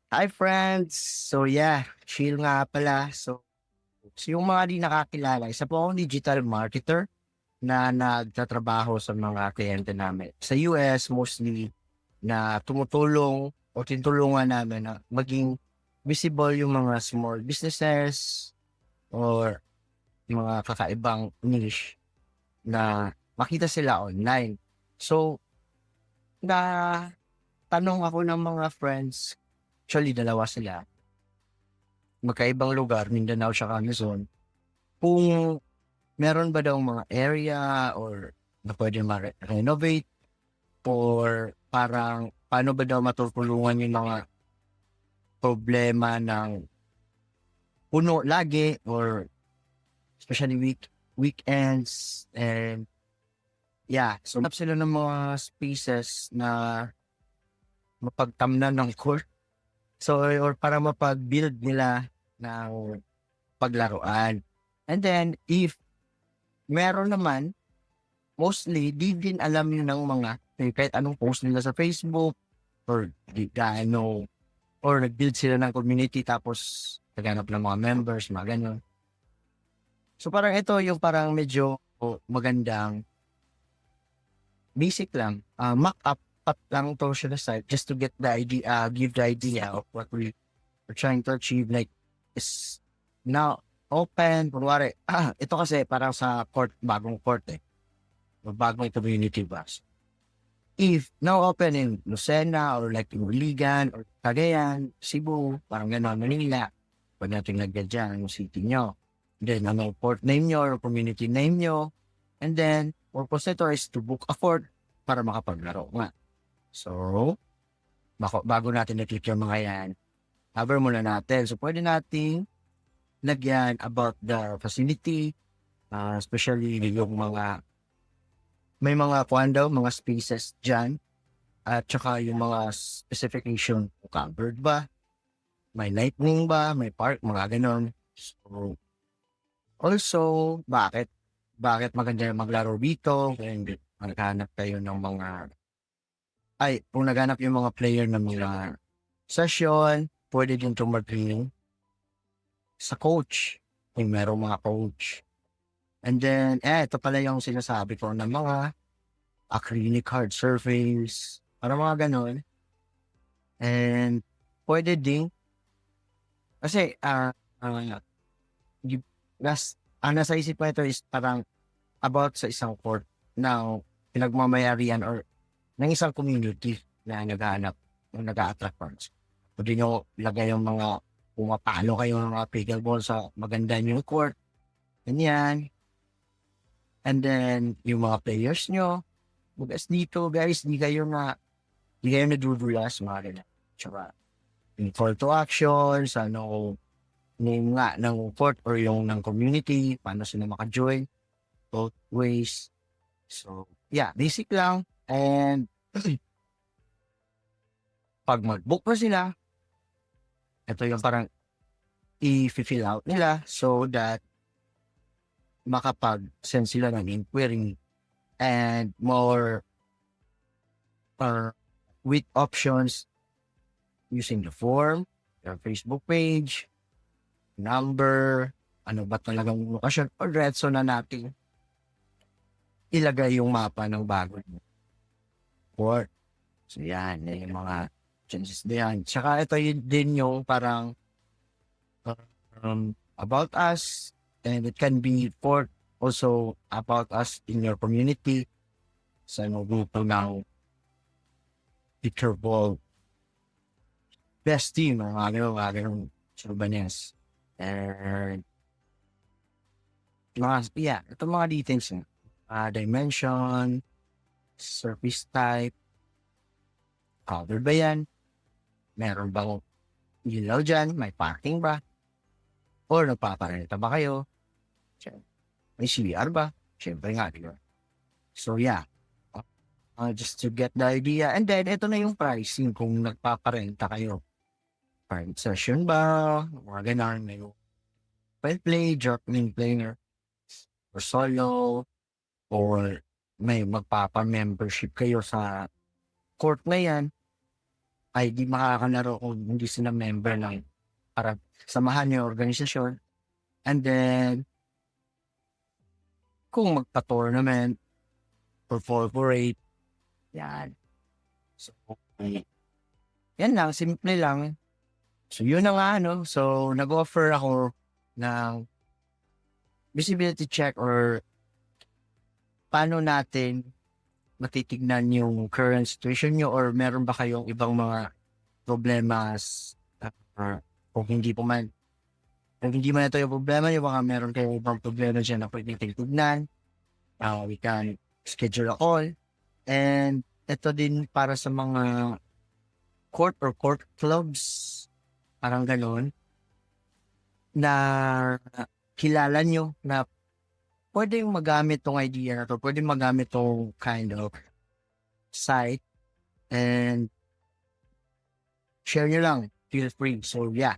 Hi friends! So yeah, chill nga pala. So yung mga di nakakilala, isa po akong digital marketer na nagtatrabaho sa mga kliyente namin. Sa US mostly na tumutulong o tinutulungan namin na maging visible yung mga small businesses or mga kakaibang niche na makita sila online. So na tanong ako ng mga friends, actually dalawa sila, magkaibang lugar, Mindanao tsaka Luzon, kung meron ba daw mga area or na pwede ma-renovate or parang paano ba daw matutulungan yung mga problema ng puno lagi or especially weekends and yeah. So, hanap sila ng mga spaces na mapagtamnan ng court. So, or para mapag-build nila ng paglaruan. And then, if meron naman, mostly, di din alam yun ng mga kahit anong post nila sa Facebook or di gaano or nag-build sila ng community tapos naghanap ng mga members, mga ganun. So parang ito yung parang medyo magandang basic lang. Mock up lang to siya na site just to get the idea, give the idea of what we are trying to achieve. Like, is now open, kunwari, ito kasi parang sa court, bagong court bagong community bus. If now open in Lucena or like in Iligan or Cagayan, Cebu, parang gano'n, Manila, pag natin lagyan dyan yung city nyo. Then, ano, port name nyo or community name nyo. And then, purpose nito is to book a fort para makapaglaro nga. So, bago natin na-click yung mga yan, cover muna natin. So, pwede nating lagyan about the facility, especially yung mga may mga kuwan daw, mga spaces dyan, at saka yung mga specification, covered ba, may lightning ba, may park, mga ganon. So, also, bakit maganda yung maglaro dito, kung naghanap kayo ng mga, kung naghanap yung mga player ng mga session, pwede din tumating sa coach, kung merong mga coach. And then, ito pala yung sinasabi ko ng mga acrylic hard surface, para mga ganon. And pwede din, kasi gi- ang nasa isip ko ito is parang about sa isang court na pinagmamayarian or ng isang community na naghahanap o nag-a-attract funds. Pwede nyo lagay yung mga pumapalo kayo ng mga pickleball sa maganda yung court. Ganyan. And then, yung mga players nyo, bugas dito guys, di kayo nadudulas, mga ganyan. Tsaka, yung call to action, sa ano, name nga ng court or yung ng community, paano sila maka-join, both ways. So, yeah, basic lang. And pag mag-book na sila, ito yung parang i-fill out nila so that makapag-send sila ng inquiry and more uh, with options using the form, their Facebook page, number, ano ba talagang lokasyon or diretso na natin ilagay yung mapa ng bago port. So yan, yung mga changes din. Tsaka ito din yung parang about us, and it can be for also about us in your community sa mga grupo ng pickleball best team mga ganun Subanes. And yeah, itong mga details dimension, surface type, covered ba yan, meron bang ilaw dyan, may parking ba, or nagpaparenta ba kayo, may CR ba, syempre nga, di ba? So yeah, just to get the idea. And then, ito na yung pricing kung nagpaparenta kayo. Private session ba? Mga ganun. May play, juggling player, or solo, or may magpapa-membership kayo sa court na yan. ay di makakalaro kung hindi sila member ng para samahan yung organisasyon. And then, kung magpa-tournament or corporate, yan. So, yan lang, simple lang. So, yun na nga, no? So, nag-offer ako ng visibility check or paano natin matitignan yung current situation nyo or meron ba kayong ibang mga problemas kung hindi po man kung hindi man ito yung problema nyo, baka meron kayong ibang problema dyan na pwedeng tignan. We can schedule a call. And ito din para sa mga court or court clubs, parang ganun, na kilala nyo na pwedeng magamit tong idea na to, pwedeng magamit tong kind of site, and share nyo lang, feel free. So yeah,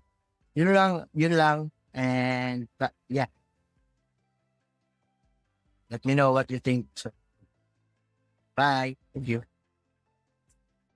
yun lang, and yeah, let me know what you think. So, bye. Thank you.